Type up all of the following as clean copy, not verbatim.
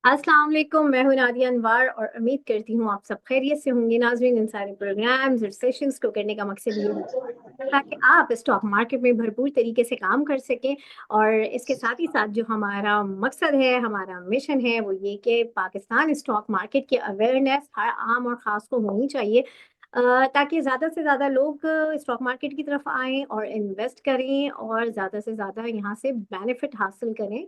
अस्सलाम वालेकुम। मैं हूं नादिया अनवर और उम्मीद करती हूँ आप सब खैरियत से होंगे। नाज़रीन, इन सारे प्रोग्राम्स और सेशंस को करने का मकसद ये है ताकि आप स्टॉक मार्केट में भरपूर तरीके से काम कर सकें। और इसके साथ ही साथ जो हमारा मकसद है, हमारा मिशन है, वो ये कि पाकिस्तान स्टॉक मार्केट की अवेयरनेस हर आम और ख़ास को होनी चाहिए, ताकि ज़्यादा से ज़्यादा लोग स्टॉक मार्केट की तरफ आएं और इन्वेस्ट करें और ज़्यादा से ज़्यादा यहाँ से बेनिफिट हासिल करें।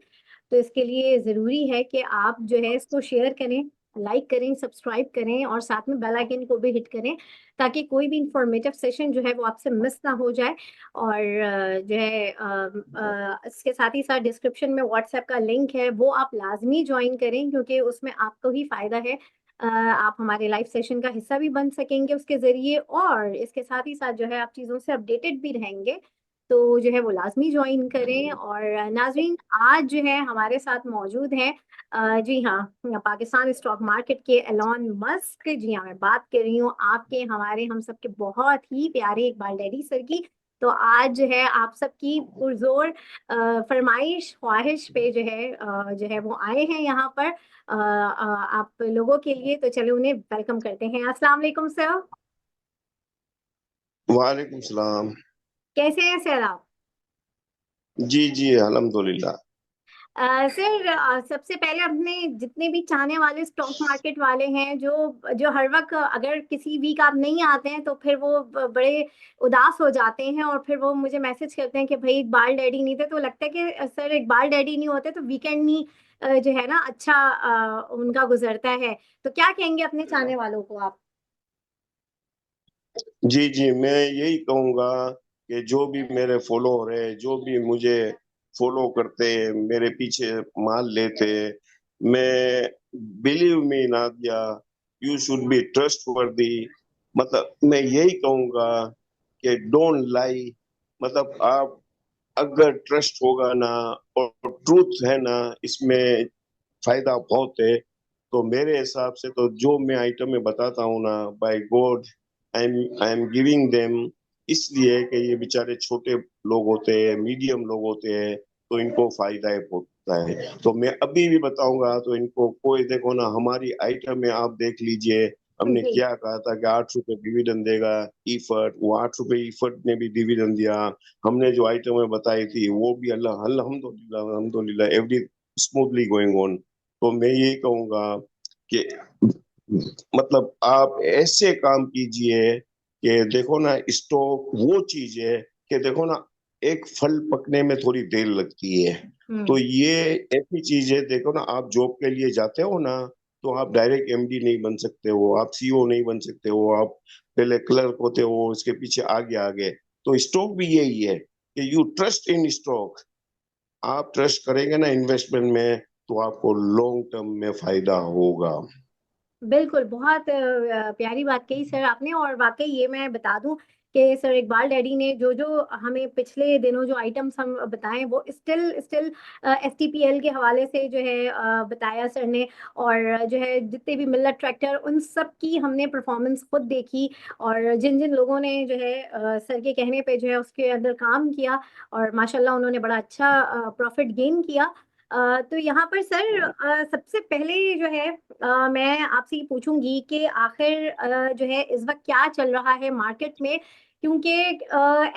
तो इसके लिए ज़रूरी है कि आप जो है इसको शेयर करें, लाइक करें, सब्सक्राइब करें और साथ में बेल आइकन को भी हिट करें, ताकि कोई भी इंफॉर्मेटिव सेशन जो है वो आपसे मिस ना हो जाए। और जो है इसके साथ ही साथ डिस्क्रिप्शन में व्हाट्सएप का लिंक है, वो आप लाजमी ज्वाइन करें, क्योंकि उसमें आपको ही फायदा है। आप हमारे लाइव सेशन का हिस्सा भी बन सकेंगे उसके जरिए, और इसके साथ ही साथ जो है आप चीज़ों से अपडेटेड भी रहेंगे। तो जो है वो लाजमी ज्वाइन करें। और नाजरीन, आज जो है हमारे साथ मौजूद हैं, जी हाँ, पाकिस्तान स्टॉक मार्केट के एलॉन मस्क। जी हाँ, मैं बात कर रही हूँ आपके, हमारे, हम सबके बहुत ही प्यारे इकबाल डैडी सर की। तो आज जो है आप सबकी पुरजोर फरमाइश ख्वाहिश पे जो है वो आए हैं यहाँ पर आप लोगों के लिए। तो चलो उन्हें वेलकम करते हैं। अस्सलाम वालेकुम सर। वालेकुम सलाम। कैसे हैं सर आप? जी जी, अल्हम्दुलिल्लाह। सर, सबसे पहले अपने जितने भी चाहने वाले स्टॉक मार्केट वाले हैं, जो जो हर वक्त अगर किसी वीक आप नहीं आते हैं तो फिर वो बड़े उदास हो जाते हैं, और फिर वो मुझे मैसेज करते हैं कि भाई इकबाल डैडी नहीं थे। तो लगता है कि सर इकबाल डैडी नहीं होते तो वीकेंड नहीं जो है ना अच्छा उनका गुजरता है। तो क्या कहेंगे अपने चाहने वालों को आप? जी जी, मैं यही कहूँगा कि जो भी मेरे फॉलोअर है, जो भी मुझे फॉलो करते हैं, मेरे पीछे माल लेते हैं, मैं believe me Nadia, you should be trustworthy. मतलब मैं यही कहूँगा कि डोंट लाई। मतलब आप अगर ट्रस्ट होगा ना और ट्रूथ है ना, इसमें फायदा बहुत है। तो मेरे हिसाब से तो जो मैं आइटम में बताता हूँ ना, by God, I am giving them. इसलिए कि ये बेचारे छोटे लोग होते हैं, मीडियम लोग होते हैं, तो इनको फायदा है होता है। तो मैं अभी भी बताऊंगा तो इनको कोई, देखो ना, हमारी आइटम में आप देख लीजिए, हमने जी। क्या कहा था कि 8 रुपए डिविडेंड देगा ईफर्ट, वो 8 रुपए ईफर्ट ने भी डिविडेंड दिया। हमने जो आइटम में बताई थी वो भी अल्लाह अल्हम्दुलिल्लाह अल्हम्दुलिल्लाह एवरी स्मूथली गोइंग ऑन। तो मैं यही कहूंगा कि मतलब आप ऐसे काम कीजिए कि देखो ना, स्टॉक वो चीज है कि देखो ना, एक फल पकने में थोड़ी देर लगती है। तो हम्म। ये ऐसी चीज है, देखो ना, आप जॉब के लिए जाते हो ना, तो आप डायरेक्ट एमडी नहीं बन सकते हो, आप सीईओ नहीं बन सकते हो, आप पहले क्लर्क होते हो, उसके पीछे आगे आगे। तो स्टॉक भी यही है कि यू ट्रस्ट इन स्टॉक। आप ट्रस्ट करेंगे ना इन्वेस्टमेंट में, तो आपको लॉन्ग टर्म में फायदा होगा। बिल्कुल, बहुत प्यारी बात कही सर आपने। और वाकई ये मैं बता दूं कि सर इकबाल डैडी ने जो जो हमें पिछले दिनों जो आइटम्स हम बताएं, वो स्टिल स्टिल एसटीपीएल के हवाले से जो है बताया सर ने। और जो है जितने भी मिल्लत ट्रैक्टर, उन सब की हमने परफॉर्मेंस खुद देखी। और जिन जिन लोगों ने जो है सर के कहने पे जो है उसके अंदर काम किया, और माशाल्लाह उन्होंने बड़ा अच्छा प्रॉफिट गेन किया। तो यहाँ पर सर सबसे पहले जो है मैं आपसे ये पूछूंगी कि आखिर जो है इस वक्त क्या चल रहा है मार्केट में, क्योंकि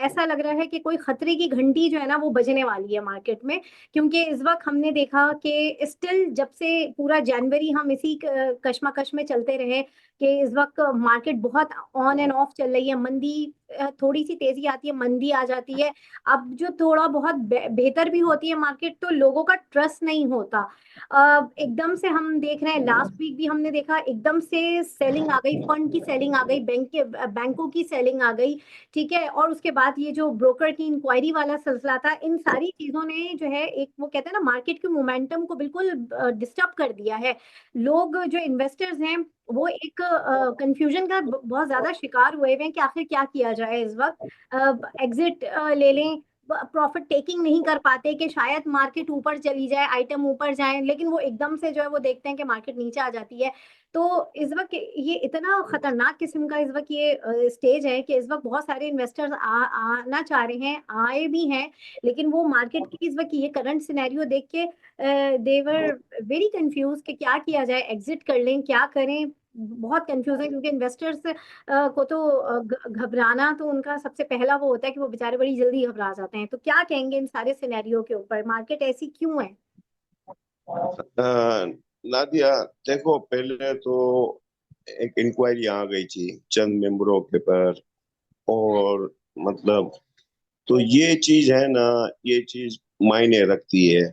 ऐसा लग रहा है कि कोई खतरे की घंटी जो है ना वो बजने वाली है मार्केट में। क्योंकि इस वक्त हमने देखा कि स्टिल जब से पूरा जनवरी हम इसी कश्मकश में चलते रहे कि इस वक्त मार्केट बहुत ऑन एंड ऑफ चल रही है। मंदी, थोड़ी सी तेजी आती है, मंदी आ जाती है। अब जो थोड़ा बहुत बेहतर भी होती है मार्केट, तो लोगों का ट्रस्ट नहीं होता। एकदम से हम देख रहे हैं, लास्ट वीक भी हमने देखा, एकदम से सेलिंग आ गई, फंड की सेलिंग आ गई, बैंकों की सेलिंग आ गई। ठीक है, और उसके बाद ये जो ब्रोकर की इंक्वायरी वाला सिलसिला था, इन सारी चीजों ने जो है एक, वो कहते हैं ना, मार्केट के मोमेंटम को बिल्कुल डिस्टर्ब कर दिया है। लोग जो इन्वेस्टर्स हैं वो एक कंफ्यूजन का बहुत ज्यादा शिकार हुए हुए हैं कि आखिर क्या किया जाए इस वक्त। एग्जिट ले लें, प्रॉफिट टेकिंग नहीं कर पाते कि शायद मार्केट ऊपर चली जाए, आइटम ऊपर जाए, लेकिन वो एकदम से जो है वो देखते हैं कि मार्केट नीचे आ जाती है। तो इस वक्त ये इतना खतरनाक किस्म का इस वक्त ये स्टेज है कि इस वक्त बहुत सारे इन्वेस्टर्स आना चाह रहे हैं, आए भी हैं, लेकिन वो मार्केट की इस वक्त ये करंट सिनेरियो देख के देवर वेरी कंफ्यूज कि क्या किया जाए, एग्जिट कर लें, क्या करें। बहुत कंफ्यूज है क्योंकि इन्वेस्टर्स को तो घबराना तो उनका सबसे पहला वो होता है कि वो बेचारे बड़ी जल्दी घबरा जाते हैं। तो क्या कहेंगे इन सारे सिनेरियो के ऊपर, मार्केट ऐसी क्यों है? नादिया, देखो पहले तो एक इंक्वायरी आ गई थी चंद मेंबरों के पर, और मतलब तो ये चीज है ना, ये चीज मायने रखती है।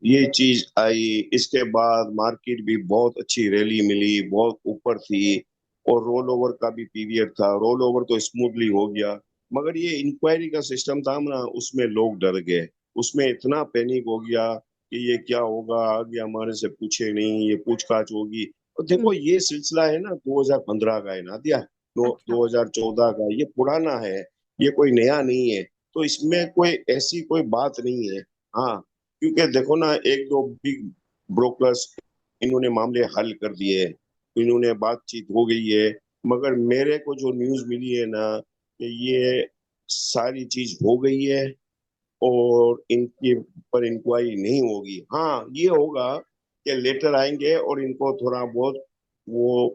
ये चीज आई, इसके बाद मार्केट भी बहुत अच्छी रैली मिली, बहुत ऊपर थी, और रोल ओवर का भी पीरियड था, रोल ओवर तो स्मूथली हो गया। मगर ये इंक्वायरी का सिस्टम था ना, उसमें लोग डर गए, उसमें इतना पैनिक हो गया कि ये क्या होगा, आगे हमारे से पूछे नहीं, ये पूछताछ होगी। और देखो ये सिलसिला है ना 2015 का है ना दिया, अच्छा। 2014 का, ये पुराना है, ये कोई नया नहीं है। तो इसमें कोई ऐसी कोई बात नहीं है। हाँ, क्योंकि देखो ना, एक दो बिग ब्रोकर्स इन्होंने मामले हल कर दिए, इन्होंने बातचीत हो गई है। मगर मेरे को जो न्यूज़ मिली है ना, कि ये सारी चीज हो गई है और इनके पर इंक्वायरी नहीं होगी। हाँ, ये होगा कि लेटर आएंगे और इनको थोड़ा बहुत वो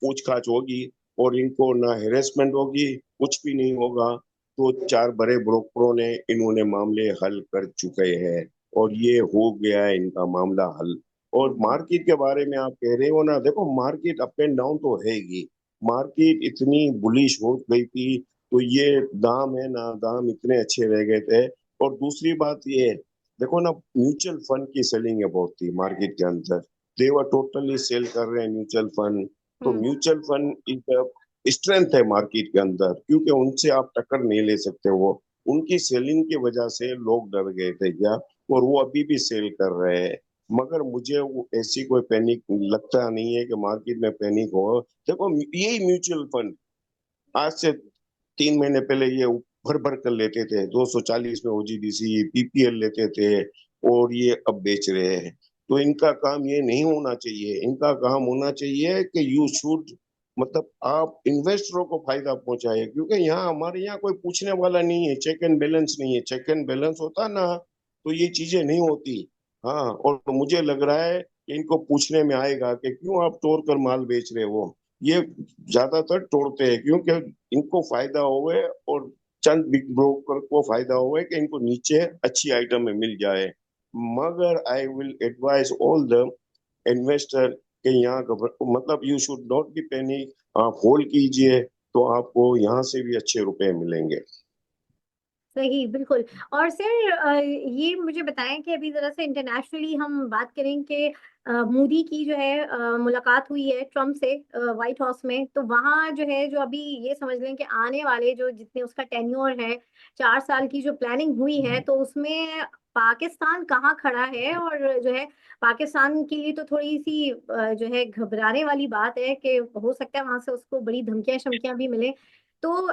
पूछताछ होगी, और इनको ना हेरेसमेंट होगी, कुछ भी नहीं होगा। तो चार बड़े ब्रोकरों ने इन्होंने मामले हल कर चुके हैं, और ये हो गया है इनका मामला हल। और मार्केट के बारे में आप कह रहे हो ना, देखो मार्केट अप एंड डाउन तो है ही। मार्केट इतनी बुलिश हो गई थी, तो ये दाम है ना, दाम इतने अच्छे रह गए थे। और दूसरी बात ये है, देखो ना, म्यूचुअल फंड की सेलिंग है बहुत थी मार्केट के अंदर, दे वर टोटली सेल कर रहे हैं म्यूचुअल फंड। तो हम्म। म्यूचुअल फंड एक स्ट्रेंथ है मार्केट के अंदर, क्योंकि उनसे आप टक्कर नहीं ले सकते। वो उनकी सेलिंग की वजह से लोग डर गए थे क्या, और वो अभी भी सेल कर रहे हैं। मगर मुझे वो ऐसी कोई पैनिक लगता नहीं है कि मार्केट में पैनिक हो। देखो यही म्यूचुअल फंड आज से 3 महीने पहले ये भर भर कर लेते थे, 240 में ओजीडीसी पीपीएल लेते थे, और ये अब बेच रहे हैं। तो इनका काम ये नहीं होना चाहिए, इनका काम होना चाहिए कि यू शुड, मतलब आप इन्वेस्टरों को फायदा पहुंचाए, क्योंकि यहाँ हमारे यहाँ कोई पूछने वाला नहीं है, चेक एंड बैलेंस नहीं है। चेक एंड बैलेंस होता ना, तो ये चीजें नहीं होती। हाँ, और मुझे लग रहा है कि इनको पूछने में आएगा कि क्यों आप तोड़ कर माल बेच रहे हो। ये ज्यादातर तोड़ते हैं क्योंकि इनको फायदा होवे, और चंद बिग ब्रोकर को फायदा होवे कि इनको नीचे अच्छी आइटम में मिल जाए। मगर I will advise all the investor के यहाँ मतलब you should not be panic, आप होल्ड कीजिए, तो आपको यहाँ से भी अच्छे रुपए मिलेंगे। सही, बिल्कुल। और सर ये मुझे बताएं कि अभी जरा से इंटरनेशनली हम बात करें कि मोदी की जो है मुलाकात हुई है ट्रम्प से व्हाइट हाउस में। तो वहाँ जो है, जो अभी ये समझ लें कि आने वाले जो जितने उसका टेन्योर है, 4 साल की जो प्लानिंग हुई है, तो उसमें पाकिस्तान कहाँ खड़ा है? और जो है पाकिस्तान के लिए तो थोड़ी सी जो है घबराने वाली बात है कि हो सकता है वहां से उसको बड़ी धमकियां शमकियां भी मिले। तो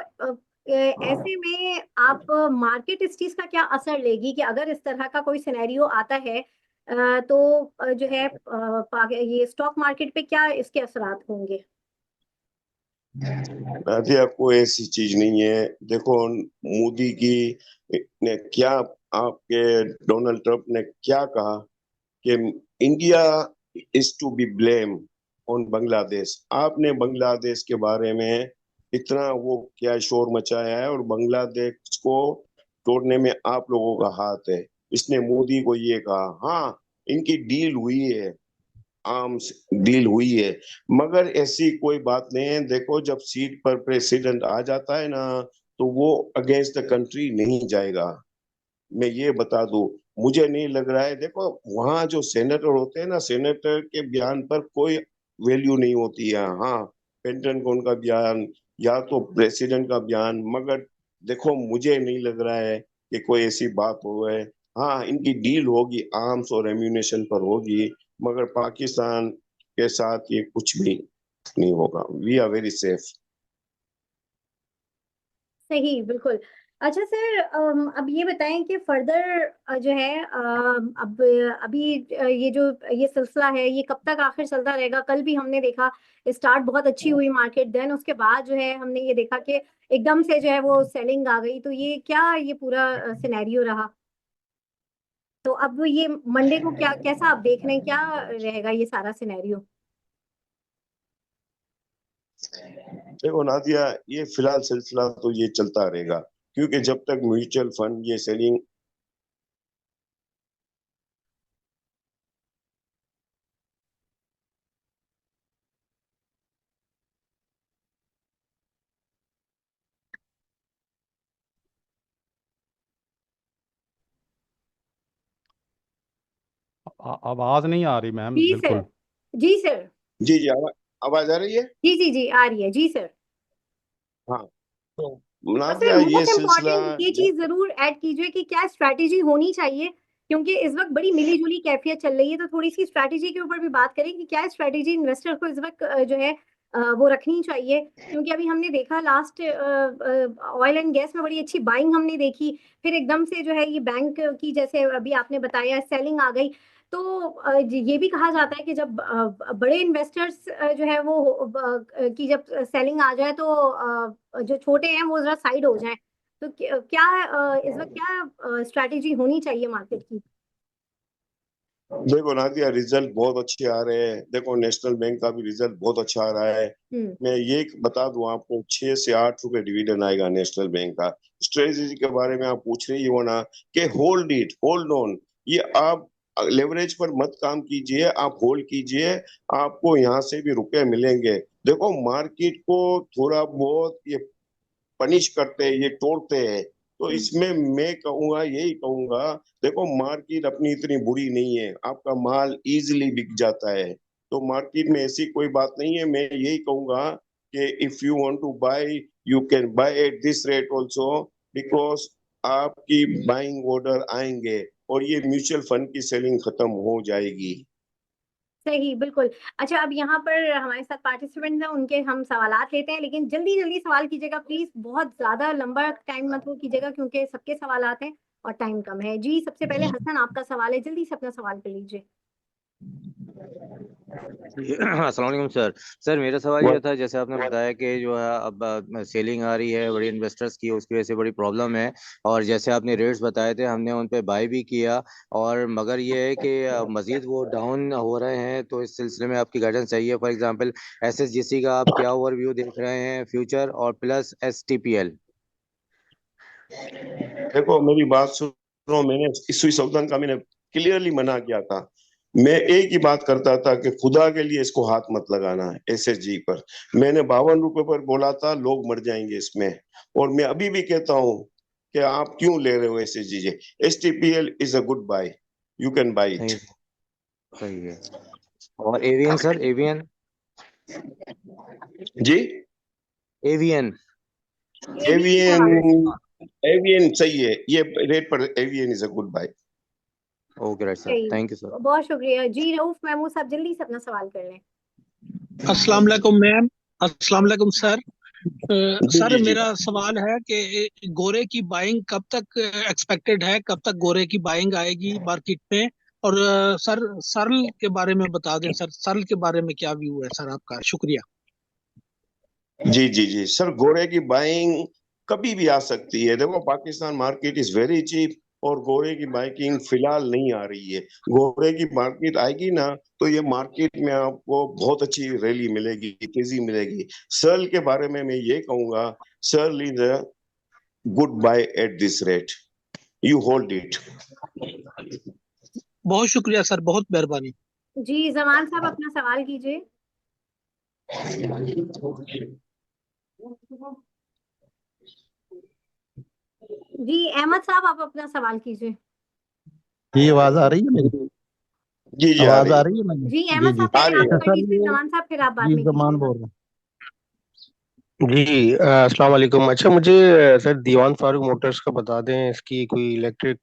ऐसे में आप मार्केट इस चीज का क्या असर लेगी कि अगर इस तरह का कोई सिनेरियो आता है तो जो है ये स्टॉक मार्केट पे क्या इसके असरात होंगे? नादिया, कोई ऐसी चीज नहीं है। देखो मोदी की ने क्या, आपके डोनाल्ड ट्रंप ने क्या कहा कि India is to be blame on Bangladesh. आपने बांग्लादेश के बारे में इतना वो क्या शोर मचाया है, और बांग्लादेश को तोड़ने में आप लोगों का हाथ है। इसने मोदी को ये कहा। हाँ, इनकी डील हुई है, आर्म्स डील हुई है, मगर ऐसी कोई बात नहीं है। देखो जब सीट पर प्रेसिडेंट आ जाता है ना, तो वो अगेंस्ट द कंट्री नहीं जाएगा। मैं ये बता दूं, मुझे नहीं लग रहा है। देखो वहां जो सेनेटर होते हैं ना, सेनेटर के बयान पर कोई वैल्यू नहीं होती है। हाँ, पेंटागन का बयान या तो प्रेसिडेंट का बयान, मगर देखो मुझे नहीं लग रहा है कि कोई ऐसी बात हो है। हाँ, इनकी डील होगी, आर्म्स और एम्यूनेशन पर होगी, मगर पाकिस्तान के साथ ये कुछ भी नहीं होगा। We are very safe. सही, बिल्कुल। अच्छा सर, अब ये बताएं कि फर्दर जो है अब अभी ये सिलसिला है, ये कब तक आखिर चलता रहेगा? कल भी हमने देखा स्टार्ट बहुत अच्छी हुई मार्केट, देन उसके बाद जो है हमने ये देखा कि एकदम से जो है वो सेलिंग आ गई। तो ये पूरा सिनेरियो रहा। तो अब ये मंडे को क्या कैसा आप देख रहे हैं, क्या रहेगा ये सारा सिनेरियो? देखो नादिया, ये फिलहाल सिलसिला तो ये चलता रहेगा, क्योंकि जब तक म्यूचुअल फंड ये सेलिंग। आवाज नहीं आ रही मैम, जी सर। बिल्कुल। जी सर। जी जी, आवाज आ रही है। जी जी जी, आ रही है जी सर। हाँ, तो और सर नादिया ये मोस्ट सिलसिला। इम्पोर्टेंट ये चीज जरूर ऐड कीजिए कि क्या स्ट्रैटेजी होनी चाहिए, क्योंकि इस वक्त बड़ी मिली जुली कैफियत चल रही है। तो थोड़ी सी स्ट्रैटेजी के ऊपर भी बात करें कि क्या स्ट्रैटेजी इन्वेस्टर को इस वक्त जो है वो रखनी चाहिए। क्योंकि अभी हमने देखा लास्ट ऑयल एंड गैस में बड़ी अच्छी बाइंग हमने देखी, फिर एकदम से जो है ये बैंक की, जैसे अभी आपने बताया, सेलिंग आ गई। तो ये भी कहा जाता है कि जब बड़े इन्वेस्टर्स जो है वो की जब सेलिंग आ जाए, तो जो छोटे हैं वो जरा साइड हो जाएं। तो क्या इस वक्त क्या स्ट्रैटेजी होनी चाहिए मार्केट की? देखो नादिया, रिजल्ट बहुत अच्छे आ रहे हैं। देखो नेशनल बैंक का भी रिजल्ट बहुत अच्छा आ रहा है। हम्म। मैं ये बता दूं आपको, 6 से 8 रुपए डिविडेंड आएगा नेशनल बैंक का। स्ट्रेटजी के बारे में आप पूछ रही हो ना, कि होल्ड इट, होल्ड ऑन। ये आप लेवरेज पर मत काम कीजिए, आप होल्ड कीजिए। आपको यहाँ से भी रुपए मिलेंगे। देखो मार्केट को थोड़ा बहुत ये पनिश करते हैं, ये तोड़ते हैं। तो हम्म। इसमें मैं कहूंगा, यही कहूंगा, देखो मार्केट अपनी इतनी बुरी नहीं है, आपका माल इजीली बिक जाता है। तो मार्केट में ऐसी कोई बात नहीं है। मैं यही कहूंगा कि if you want to buy, you can buy at this rate also, because आपकी बाइंग ऑर्डर आएंगे और ये म्यूचुअल फंड की सेलिंग खत्म हो जाएगी। सही, बिल्कुल। अच्छा, अब यहाँ पर हमारे साथ पार्टिसिपेंट हैं, उनके हम सवालात लेते हैं, लेकिन जल्दी जल्दी सवाल कीजिएगा प्लीज, बहुत ज्यादा लंबा टाइम मत वो कीजिएगा, क्योंकि सबके सवालात हैं और टाइम कम है। जी, सबसे पहले हसन, आपका सवाल है, जल्दी से अपना सवाल कर लीजिए। अस्सलाम वालेकुम सर। सर मेरा सवाल ये था, जैसे आपने बताया कि जो है अब सेलिंग आ रही है बड़ी इन्वेस्टर्स की, उसकी वजह से बड़ी प्रॉब्लम है। और जैसे आपने रेट्स बताए थे, हमने उन पे बाय भी किया। और मगर ये है कि मजीद वो डाउन हो रहे हैं, तो इस सिलसिले में आपकी गाइडेंस चाहिए। फॉर एग्जांपल एसएसजीसी का आप क्या ओवरव्यू देख रहे हैं, फ्यूचर और प्लस एसटीपीएल। देखो मेरी बात सुनो, मैंने इस सौदान का मैंने क्लियरली मना किया था। मैं एक ही बात करता था कि खुदा के लिए इसको हाथ मत लगाना है एसएसजी पर। मैंने 52 रुपए पर बोला था, लोग मर जाएंगे इसमें। और मैं अभी भी कहता हूँ कि आप क्यों ले रहे हो SSG. STPL is a good buy, you can buy it. सही सही है। और एवियन सर, एवियन। जी, एवियन। एविएशन का एवियन, हाल है। एवियन सही है, ये रेट पर Avion is a good buy. Okay right sir, सही, थैंक यू सर। बहुत शुक्रिया जी। रऊफ महमूद साहब, जल्दी से अपना सवाल कर लें। अस्सलाम वालेकुम मैम। अस्सलाम वालेकुम सर। जी सर जी जी। मेरा सवाल है कि गोरे की बाइंग कब तक एक्सपेक्टेड है, कब तक गोरे की बाइंग आएगी मार्केट में? और सर सरल के बारे में बता दें सर, सरल के बारे में क्या व्यू है सर आपका? शुक्रिया। जी जी जी सर, घोड़े की बाइंग कभी भी आ सकती है। देखो Pakistan market is very cheap, और घोड़े की बाइकिंग फिलहाल नहीं आ रही है। घोड़े की मार्केट आएगी ना, तो ये मार्केट में आपको बहुत अच्छी रैली मिलेगी, तेजी मिलेगी। सर्ल के बारे में मैं ये कहूंगा, Searle is a good bye at this rate, you hold it. बहुत शुक्रिया सर, बहुत मेहरबानी। जी, जमान साहब अपना सवाल कीजिए। जी, अहमद साहब आप अपना सवाल कीजिए। जी आवाज आ रही है मेरी? जी जी, आ आवाज रही आ है, रही है मेरी? जी, जी अहमद जी। साहब आ पहले रही आप है। अच्छा कर सर, लीजिए, ये जमान साहब फिर आप बाद जी में जमान कीजिएगा। बोल रहा जी अस्सलाम वालेकुम। अच्छा मुझे सर दीवान फारूक मोटर्स का बता दें, इसकी कोई इलेक्ट्रिक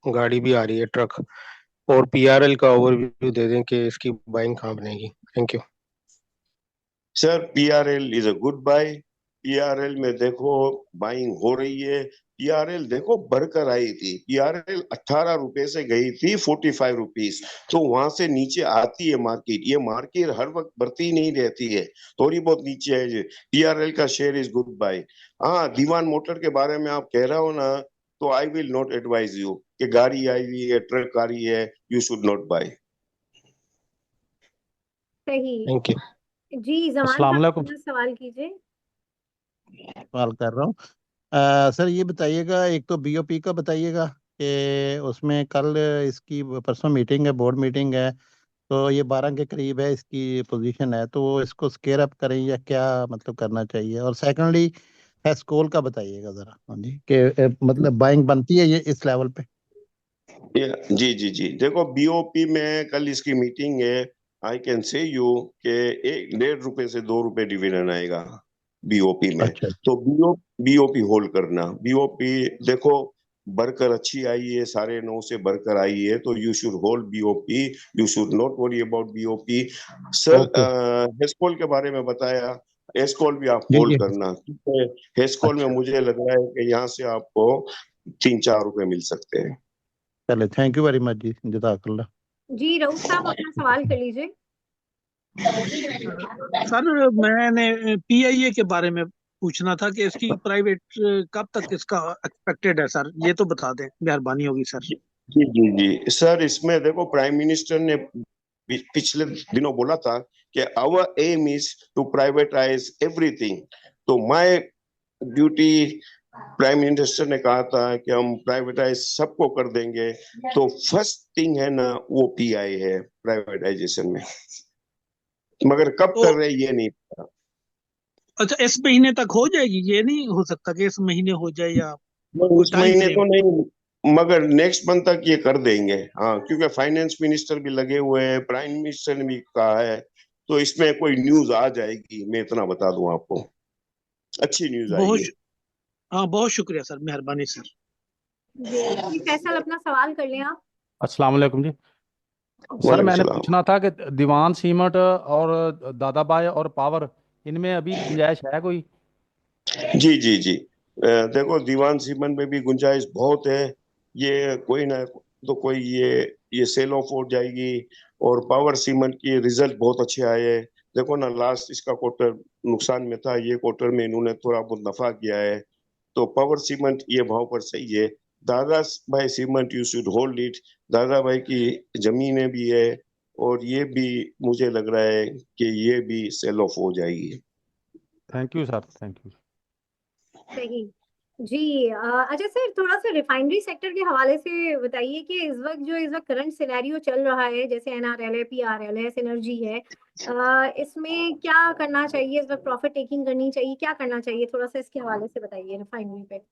गाड़ी भी आ रही है, ट्रक। और पीआरएल का ओवरव्यू दे दें कि इसकी बाइंग कहाँ बनेगी। Thank you. Sir PRL is a good buy, PRL में देखो बाइंग हो रही है। पीआरएल देखो बढ़कर आई थी, पीआरएल 18 रुपए से गई थी 45 रुपीज। तो वहां से नीचे आती है मार्केट, ये मार्केट हर वक्त बढ़ती नहीं रहती है, थोड़ी बहुत नीचे है। पीआरएल का शेयर इज गुड बाय। हाँ, दीवान मोटर के बारे में आप कह रहे हो ना, तो I will not advise you कि गाड़ी आई हुई है, ट्रक आ रही है, यू शुड नॉट बाय। सही। Thank you. जी जमान अस्सलाम साहब वालेकुम। अपना सवाल कीजिए। सवाल कर रहा हूँ। सर ये बताइएगा, एक तो बीओपी का बताइएगा कि उसमें कल इसकी परसों मीटिंग है, बोर्ड मीटिंग है, तो ये 12 के करीब है इसकी पोजीशन है, तो इसको स्केयर अप करें या क्या मतलब करना चाहिए? और सेकंडली हेस्कोल का बताइएगा जरा, हाँ जी, कि मतलब बाइंग बनती है ये इस लेवल पे? जी जी जी, देखो बीओपी में कल इसकी मीटिंग है। आई कैन से यू के 1.5 रुपए से 2 रुपए डिविडेंड आएगा बीओपी में। अच्छा। तो बीओपी होल्ड करना। बीओपी देखो बढ़कर अच्छी आई है, 9.5 से बढ़कर आई है, तो you should hold BOP, you should not worry about BOP. Sir okay. Hascol के बारे में बताया, हेस्कोल भी आप जी होल्ड जी। करना, क्योंकि हेस्कोल में अच्छा, मुझे लग रहा है कि यहाँ से आपको 3-4 रुपए मिल सकते हैं। चले, थैंक यू वेरी मच जी, जज़ाकल्लाह। जी रऊफ साहब अपना सवाल कर लीजिए। सर मैंने पीआईए के बारे में पूछना था कि इसकी प्राइवेट कब तक इसका एक्सपेक्टेड है सर, ये तो बता दें, मेहरबानी होगी सर। जी जी जी सर, इसमें देखो प्राइम मिनिस्टर ने पिछले दिनों बोला था कि our aim is to privatise everything. तो माय ड्यूटी, प्राइम मिनिस्टर ने कहा था कि हम प्राइवेटाइज सबको कर देंगे। तो फर्स्ट थिंग है ना, वो पीआई है प्राइवेटाइजेशन में, मगर कब तो कर रहे हैं ये नहीं पता। अच्छा, इस महीने तक हो जाएगी? ये नहीं हो सकता कि इस महीने हो जाए, या नहीं, कोई इस टाइम महीने फ्रेम? तो नहीं, मगर नेक्स्ट मंथ तक ये कर देंगे। हाँ, क्योंकि फाइनेंस मिनिस्टर भी लगे हुए हैं, प्राइम मिनिस्टर ने भी कहा है, तो इसमें कोई न्यूज आ जाएगी, मैं इतना बता दूं आपको, अच्छी न्यूज आई बहुत है। हाँ, बहुत शुक्रिया सर, मेहरबानी सर। जी फैसल अपना सवाल कर लें आप। अस्सलाम वालेकुम जी। सर वालेकुम मैंने सलाम। पूछना था कि दीवान सीमेंट और दादाबाई और पावर, इनमें अभी गुंजाइश है कोई? जी जी जी, देखो दीवान सीमन में भी गुंजाइश बहुत है। ये कोई ना तो कोई ये सेल ऑफ हो जाएगी। और पावर सीमेंट की रिजल्ट बहुत अच्छे आए हैं। देखो ना, लास्ट इसका क्वार्टर नुकसान में था, ये क्वार्टर में इन्होंने थोड़ा बहुत नफा किया है। तो पावर सीमेंट ये भाव पर सही है। दादा भाई cement you should hold it. दादा भाई की जमीनें भी है, और ये भी मुझे लग रहा है कि ये भी सेल ऑफ हो जाएगी। Thank you sir, thank you. सही। जी अच्छा सर थोड़ा सा रिफाइनरी सेक्टर के हवाले से बताइए कि इस वक्त करंट सिनेरियो चल रहा है, जैसे एनआरएल है, पीआरएल है, सिनर्जी है, इसमें क्या करना चाहिए? इस वक्त प्रॉफिट टेकिंग करनी चाहिए, क्या करना चाहिए? थोड़ा सा इसके हवाले से बताइए रिफाइनरी पे।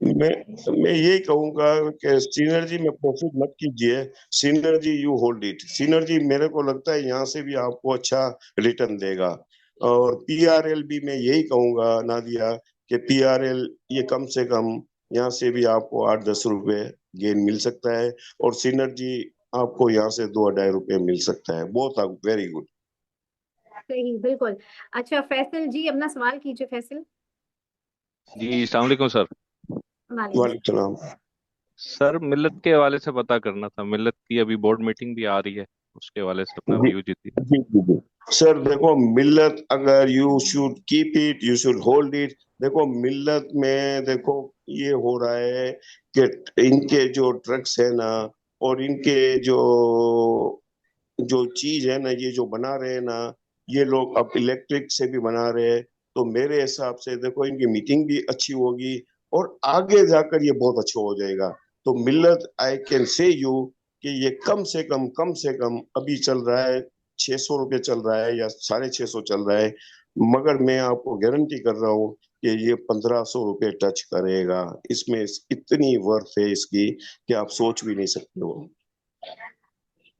मैं मैं यही कहूंगा कि सिनर्जी में प्रॉफिट मत कीजिए। Synergy you hold it. Synergy मेरे को लगता है यहाँ से भी आपको अच्छा रिटर्न देगा। और पीआरएल भी मैं यही कहूंगा नादिया, कि पीआरएल ये कम से कम यहाँ से भी आपको 8-10 रुपए गेन मिल सकता है। और सिनर्जी आपको यहाँ से 2-2.5 रुपए मिल सकता है। बहुत वेरी गुड। सही बिल्कुल। अच्छा फैसल जी अपना सवाल कीजिए फैसल। जी अस्सलाम वालेकुम सर। वालेकुम। वालेकुम सलाम। सर मिल्लत के हवाले से पता करना था, मिल्लत की अभी बोर्ड मीटिंग भी आ रही है, उसके हवाले से अपना जी व्यू जीती। जी जी जी। सर देखो मिल्लत, अगर you should keep it, you should hold it. देखो मिल्लत में देखो ये हो रहा है कि इनके जो ट्रक्स है ना, और इनके जो जो चीज है ना, ये जो बना रहे हैं ना, ये लोग अब इलेक्ट्रिक से भी बना रहे हैं। तो मेरे हिसाब से देखो इनकी मीटिंग भी अच्छी होगी, और आगे जाकर ये बहुत अच्छा हो जाएगा। तो मिल्लत आई कैन से यू कि ये कम से कम अभी चल रहा है 600 रुपये चल रहा है, या 650 चल रहा है। मगर मैं आपको गारंटी कर रहा हूँ कि ये 1500 रुपये टच करेगा। इसमें इतनी वर्थ है इसकी कि आप सोच भी नहीं सकते हो।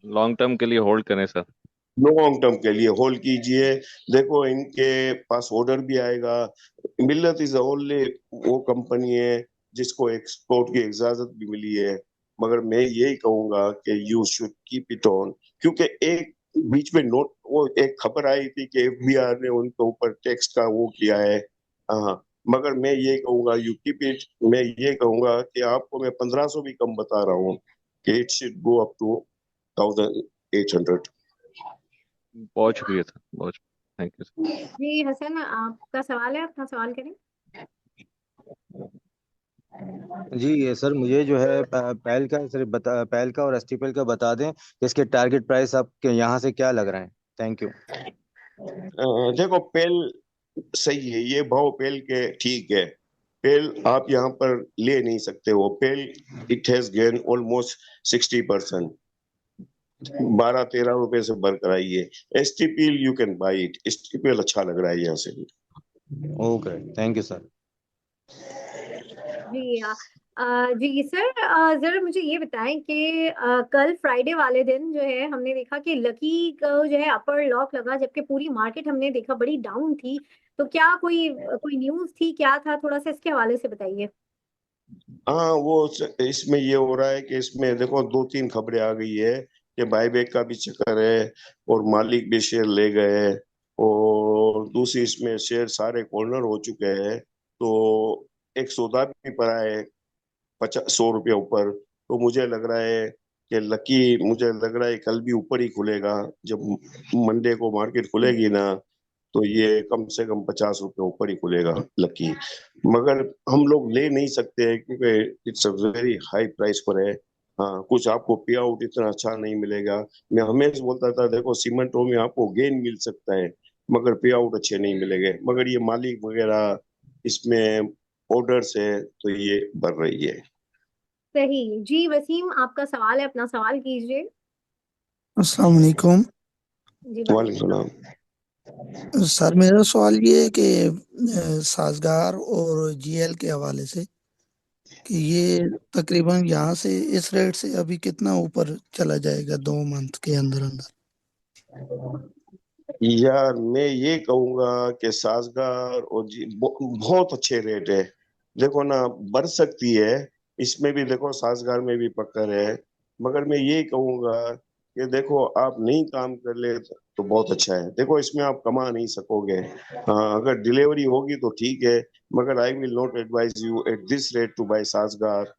लॉन्ग टर्म के लिए होल्ड करें सर? लॉन्ग टर्म के लिए होल्ड कीजिए। देखो इनके पास ऑर्डर भी आएगा। मिल्लत इज ओनली वो कंपनी है जिसको एक्सपोर्ट की इजाजत भी मिली है। मगर मैं यही कहूंगा कि you should keep it on, क्योंकि एक बीच में नोट वो एक खबर आई थी कि एफबीआर ने उनके ऊपर टैक्स का वो किया है। हाँ, मगर मैं ये कहूंगा मैं ये कहूंगा कि आपको मैं 1500 भी कम बता रहा हूँ कि it should go up to 1800। बहुत शुक्रिया सर, बहुत थैंक यू सर। जी हसन, आपका सवाल है, अपना सवाल करें। जी ये सर मुझे जो है पहल का सर पहल का और एसटीपीएल का बता दें कि इसके टारगेट प्राइस आपके यहाँ से क्या लग रहे हैं। Thank you. देखो पेल सही है, ये भाव पेल के ठीक है। पेल आप यहाँ पर ले नहीं सकते हो। PEL it has gain almost 60%, 12-13 रुपए से बढ़कर आई है। STPL you can buy it, STPL अच्छा लग रहा है यहाँ से भी। Okay thank you sir. जी जी सर, जरा मुझे ये बताएं कि कल फ्राइडे वाले दिन जो है हमने देखा कि लकी का जो है अपर लॉक लगा, जबकि पूरी मार्केट हमने देखा बड़ी डाउन थी। तो क्या कोई कोई न्यूज़ थी, क्या था, थोड़ा सा इसके हवाले से बताइए। हाँ, इसमें ये हो रहा है कि इसमें देखो 2-3 खबरें आ गई है कि बाईबैक का भी चक्कर है और मालिक भी शेयर ले गए हैं, और दूसरी इसमें शेयर सारे कॉर्नर हो चुके हैं। तो एक सौदा भी पड़ा है 100 रुपये ऊपर। तो मुझे लग रहा है कल भी ऊपर ही खुलेगा। जब मंडे को मार्केट खुलेगी ना, तो ये कम से कम 50 रुपये ऊपर ही खुलेगा लकी। मगर हम लोग ले नहीं सकते हैं क्योंकि it's a very high price पर है। हाँ, कुछ आपको पे आउट इतना अच्छा नहीं मिलेगा। मैं हमेशा बोलता था देखो सीमेंटो में आपको गेन मिल सकता है मगर पे आउट अच्छे नहीं मिलेंगे। मगर ये मालिक वगैरह इसमें ऑर्डर्स है तो ये बढ़ रही है। सही जी। वसीम, आपका सवाल है, अपना सवाल कीजिए। अस्सलाम वालेकुम। जी वालेकुम वालेकुम। सलाम। सर मेरा सवाल ये है कि साजगार और जीएल के हवाले से कि ये तकरीबन यहाँ से इस रेट से अभी कितना ऊपर चला जाएगा 2 मंथ के अंदर अंदर। यार मैं ये कहूंगा कि साजगार और बहुत अच्छे रेट है। देखो ना, बढ़ सकती है। इसमें भी देखो साजगार में भी पकड़ है। मगर मैं ये कहूंगा कि देखो आप नहीं काम कर ले तो बहुत अच्छा है। देखो इसमें आप कमा नहीं सकोगे। हाँ, अगर डिलीवरी होगी तो ठीक है। मगर I will not advise you at this rate to buy Sazgar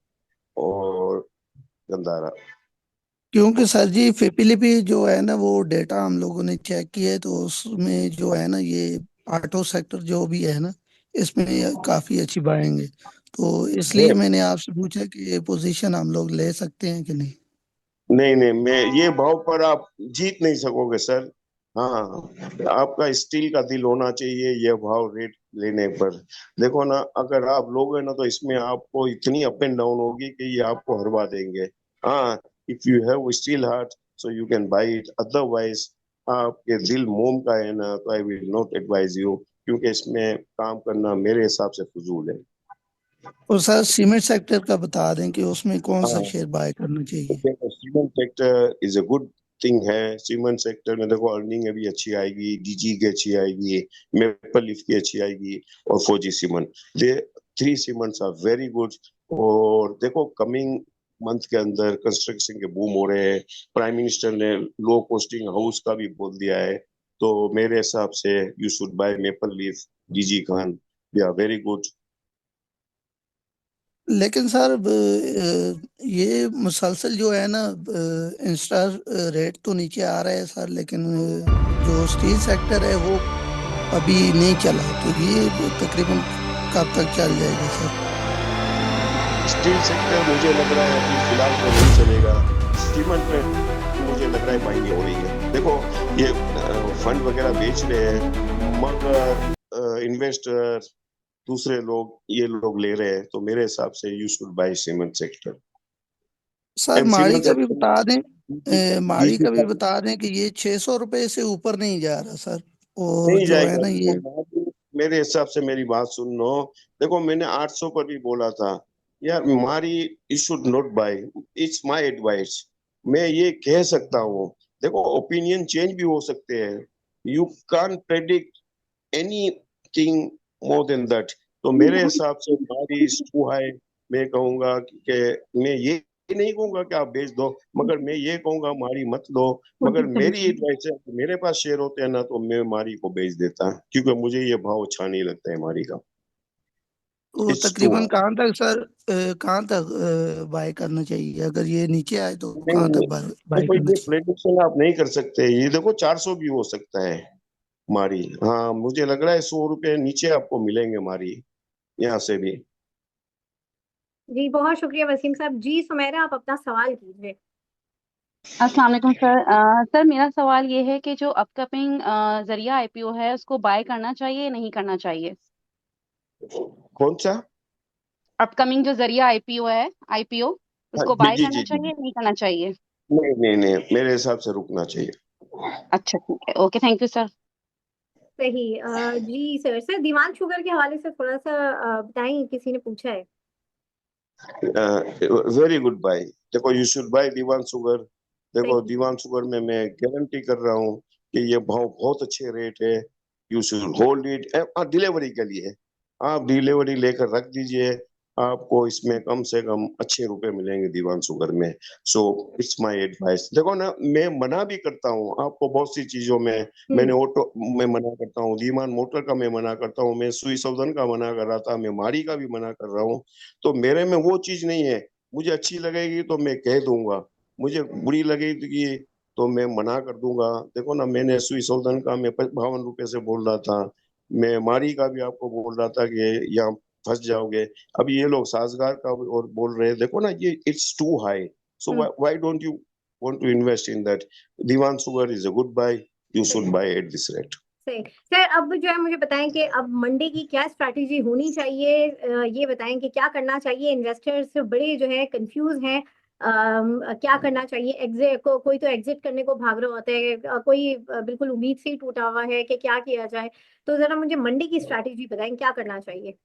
और गंदारा। क्योंकि सर जी फिपिलिपी जो है ना वो डेटा हम लोगों ने चेक किया है, तो उसमें जो है ना ये ऑटो सेक्टर जो भी है ना इसमें काफी अच्छी बाइंग है। तो इसलिए मैंने आपसे पूछा कि ये पोजीशन हम लोग ले सकते हैं कि नहीं। नहीं नहीं, मैं ये भाव पर आप जीत नहीं सकोगे सर। हाँ, आपका स्टील का दिल होना चाहिए ये भाव रेट लेने पर। देखो ना, अगर आप लोगे ना तो इसमें आपको इतनी अप एंड डाउन होगी कि ये आपको हरवा देंगे। हाँ, if you have steel heart so you can buy it, otherwise आपके दिल मोम का है ना तो I will not advise you, क्योंकि इसमें काम करना मेरे हिसाब से फजूल है। और सर सीमेंट सेक्टर का बता दें कि उसमें कौन सा हाँ, शेयर बाय करना चाहिए। देखो cement sector is a good thing है। सीमेंट सेक्टर में देखो अर्निंग अभी अच्छी आएगी, डीजी की अच्छी आएगी, मेपल लीफ की अच्छी आएगी और Fauji cement. They three cements are very good. और देखो कमिंग मंथ के अंदर कंस्ट्रक्शन के बूम हो रहे हैं। प्राइम मिनिस्टर ने लो कॉस्टिंग हाउस का भी बोल दिया है। तो मेरे हिसाब से you should buy Maple Leaf, DG Khan, they are very good. लेकिन सर ये मुसलसल जो है ना इंस्टा रेट तो नीचे आ रहा है सर, लेकिन जो स्टील सेक्टर है वो अभी नहीं चला, तो ये तकरीबन कब तक चल जाएगा सर। स्टील सेक्टर मुझे लग रहा है अभी फिलहाल तो नहीं चलेगा। सीमेंट में मुझे लग रहा है बाइंग हो रही है। देखो ये फंड वगैरह बेच रहे हैं मगर इन्वेस्टर दूसरे लोग ये लोग ले रहे हैं। तो मेरे हिसाब से you should bye cement sector. Sir and माड़ी सीमेंट का भी सेक्टर बता दें, माड़ी डीजी का भी का बता दें कि ये 600 रुपये से ऊपर नहीं जा रहा सर। और नहीं जो है जाएगा। ना देखो ये मेरे हिसाब से मेरी बात सुन लो। देखो मैंने 800 पर भी बोला था। यार हमारी you should not buy, it's my advice. मैं ये कह सकता हूँ। देखो ओपिनियन चेंज भी हो सकते हैं। You can predict anything more than that. तो मेरे हिसाब से हमारी इज टू हाई। मैं कहूंगा कि मैं ये नहीं कहूंगा कि आप बेच दो, मगर मैं ये कहूंगा मारी मत लो। मगर मेरी एडवाइस है कि मेरे पास शेयर होते हैं ना तो मैं मारी को बेच देता, क्योंकि मुझे ये भाव अच्छा नहीं लगता है मारी का। तो इट्स टू तकरीबन कहाँ तक सर, कहाँ तक बाय करना चाहिए? अगर ये नीचे आए तो कहाँ तक बाय देखो, करना ये चाहिए? प्रेडिक्शन आप नहीं कर सकते। ये देखो 400 भी हो सकता है मारी। हाँ, मुझे लग रहा है 100 रुपए नीचे आपको मिलेंगे मारी यहाँ से भी। जी बहुत शुक्रिया वसीम साहब। जी सुमेरा, आप अपना सवाल कीजिए। अस्सलाम वालेकुम सर। सर मेरा सवाल ये है कि जो अपकमिंग जरिया आईपीओ है उसको बाय करना चाहिए या नहीं करना चाहिए? कौन सा? अपकमिंग जो जरिया आईपीओ है, आईपीओ, हाँ, उसको जी बाय जी करना जी जी। चाहिए या नहीं करना चाहिए? नहीं नहीं नहीं, मेरे हिसाब से रुकना चाहिए। अच्छा ठीक है, ओके, थैंक यू सर। सही। जी सर, दीवान शुगर के हवाले से थोड़ा सा बताएं, किसी ने पूछा है। Very good buy. देखो, you should buy Dewan sugar. देखो, सही। दीवान शुगर में मैं गारंटी कर रहा हूँ कि ये भाव बहुत अच्छे रेट है। You should hold it. Delivery के लिए आप डिलीवरी लेकर रख दीजिए, आपको इसमें कम से कम अच्छे रुपए मिलेंगे दीवान शुगर में। So it's my advice. देखो ना, मैं मना भी करता हूँ आपको बहुत सी चीजों में। मैंने ऑटो में मना करता हूँ, दीवान मोटर का मैं मना करता हूँ, मैं सुई सौदन का मना कर रहा था, मैं मारी का भी मना कर रहा हूँ। तो मेरे में वो चीज नहीं है। मुझे अच्छी लगेगी तो मैं कह दूंगा, मुझे बुरी लगेगी तो मैं मना कर दूंगा। देखो ना, मैंने सुई सौदन का मैं 52 रुपए से बोल रहा था, मैं मारी का भी आपको बोल रहा था कि यहाँ फंस जाओगे। अब ये लोग साजगार का और बोल रहे हैं। देखो ना, ये it's too high. So why don't you want to invest in that? Dewan sugar is a good buy. You should buy at this rate. सही। सर अब जो है मुझे बताएं कि अब मंडे की क्या स्ट्रैटेजी होनी चाहिए, ये बताएं कि क्या करना चाहिए। इन्वेस्टर्स बड़े जो है कंफ्यूज हैं। क्या करना चाहिए? एग्जिट को, कोई तो एग्जिट करने को भाग रहा होता है, कोई बिल्कुल उम्मीद से ही टूटा हुआ है कि क्या किया जाए। तो जरा मुझे मंडे की स्ट्रैटेजी बताएं, क्या करना चाहिए।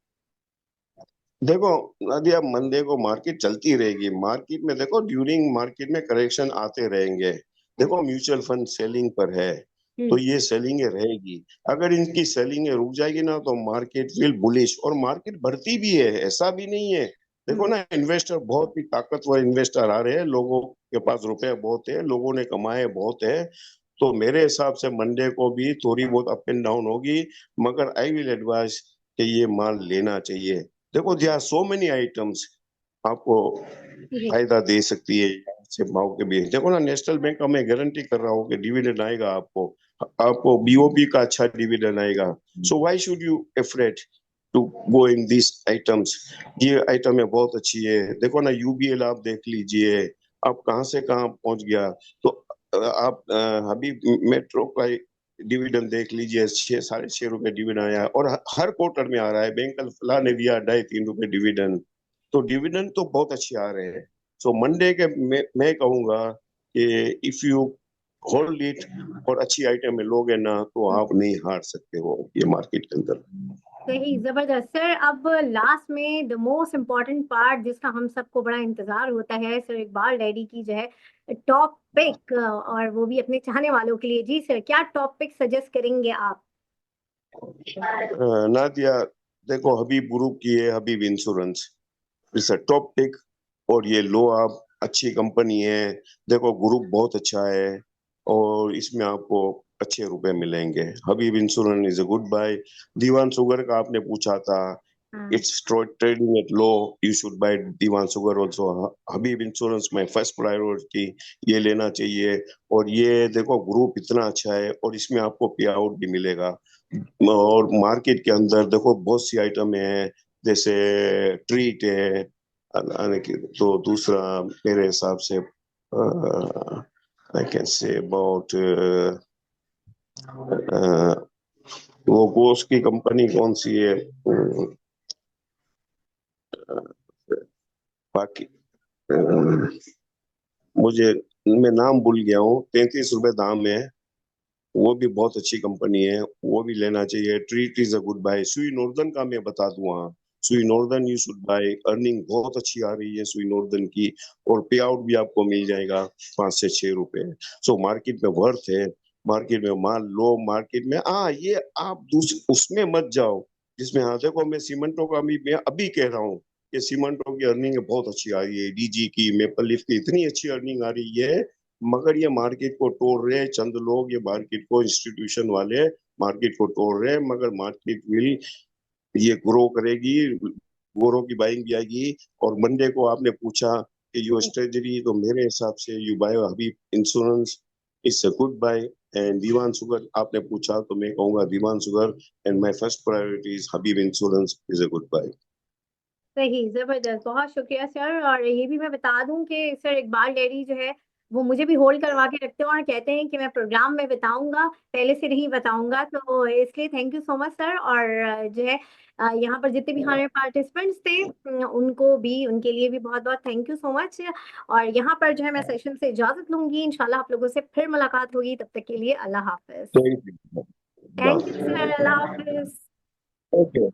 देखो नदिया, मंडे को मार्केट चलती रहेगी। मार्केट में देखो, ड्यूरिंग मार्केट में करेक्शन आते रहेंगे। देखो, म्यूचुअल फंड सेलिंग पर है, तो ये सेलिंगें रहेगी। अगर इनकी सेलिंगें रुक जाएगी ना तो मार्केट विल बुलिश, और मार्केट बढ़ती भी है, ऐसा भी नहीं है। देखो ना, इन्वेस्टर बहुत ही ताकतवर इन्वेस्टर आ रहे हैं, लोगों के पास रुपए बहुत है, लोगों ने कमाए बहुत है। तो मेरे हिसाब से मंडे को भी थोड़ी बहुत अप एंड डाउन होगी, मगर आई विल एडवाइस कि ये माल लेना चाहिए। देखो, there are so many items आपको जी। फायदा दे सकती है से भाव के बीच। देखो ना, नेशनल बैंक का मैं गारंटी कर रहा हूँ कि डिविडेंड आएगा आपको। आपको बीओबी का अच्छा डिविडेंड आएगा। So why should you afraid to go in this items? ये आइटम है बहुत अच्छी है। देखो ना, यूबीएल आप देख लीजिए, आप कहाँ से कहाँ पहुंच गया। तो आप अभी मेट्रो का डिविडेंड देख लीजिए, 6 साढ़े 6 रुपए डिविडेंड आया, और हर क्वार्टर में आ रहा है। बैंक कल फला ने दिया 2.5-3 रुपए डिविडेंड। तो डिविडेंड तो बहुत अच्छे आ रहे हैं। सो मंडे के मैं कहूंगा कि इफ यू होल्ड इट और अच्छी आइटम में लोगे ना तो आप नहीं हार सकते हो ये मार्केट के अंदर। सही, जबरदस्त। सर अब लास्ट में द मोस्ट इम्पोर्टेंट पार्ट जिसका हम सबको बड़ा इंतजार होता है, सर इकबाल डैडी की जो है टॉप पिक, और वो भी अपने चाहने वालों के लिए। जी सर, क्या टॉप पिक सजेस्ट करेंगे आप? नादिया, देखो, हबीब ग्रुप की है, Habib insurance it's a top pick. और ये लो आप, अच्छी कंपनी है। देखो, ग्रुप बहुत अच्छा है और इसमें आपको अच्छे रुपए मिलेंगे। Habib insurance is a good buy. Dewan sugar का आपने पूछा था, it's trading at low, you should buy Dewan sugar also. Habib insurance my first priority, ये लेना चाहिए। और ये देखो, ग्रुप इतना अच्छा है और इसमें आपको पे आउट भी मिलेगा। और मार्केट के अंदर देखो बहुत सी आइटम है, जैसे ट्रीट है, तो दूसरा मेरे हिसाब से आई कैन से अबाउट वो गोश्त की कंपनी कौन सी है, बाकी मुझे, मैं नाम भूल गया हूँ। 33 रुपए दाम है, वो भी बहुत अच्छी कंपनी है, वो भी लेना चाहिए। Treet is a good buy. Sui Northern का मैं बता दूं, हाँ, Sui Northern you should buy. Earning बहुत अच्छी आ रही है सुई नॉर्दर्न की, और पे आउट भी आपको मिल जाएगा 5 से 6 रुपए। सो मार्केट में वर्थ है। मार्केट में मान लो, मार्केट में ये आप उसमें मत जाओ जिसमें, हाँ देखो, मैं सीमेंटो का भी मैं अभी कह रहा हूँ कि सीमेंटो की अर्निंग बहुत अच्छी आ रही है, डीजी की, मेपल लीफ की इतनी अच्छी अर्निंग आ रही है, मगर ये मार्केट को तोड़ रहे हैं चंद लोग, ये मार्केट को इंस्टीट्यूशन वाले मार्केट को तोड़ रहे हैं, मगर मार्केट विल ये ग्रो करेगी, गोरों की बाइंग भी आएगी। और मंडे को आपने पूछा कि यू स्ट्रेटजी, तो मेरे हिसाब से you buy Habib insurance is a good buy, and Dewan sugar आपने पूछा तो मैं कहूंगा Dewan sugar, and my first priority is Habib insurance is a good buy. सही, जबरदस्त, बहुत शुक्रिया सर। और ये भी मैं बता दूं कि सर इकबाल डेयरी जो है वो मुझे भी होल्ड करवा के रखते हैं और कहते हैं कि मैं प्रोग्राम में बताऊंगा, पहले से नहीं बताऊंगा, तो इसलिए thank you so much sir. और जो है यहाँ पर जितने भी हमारे पार्टिसिपेंट्स थे उनको भी, उनके लिए भी बहुत बहुत थैंक यू सो मच। और यहाँ पर जो है मैं सेशन से इजाजत लूंगी, इंशाल्लाह आप लोगों से फिर मुलाकात होगी, तब तक के लिए अल्लाह हाफिज। Thank you. Thank you sir, अल्लाह हाफिज। ओके।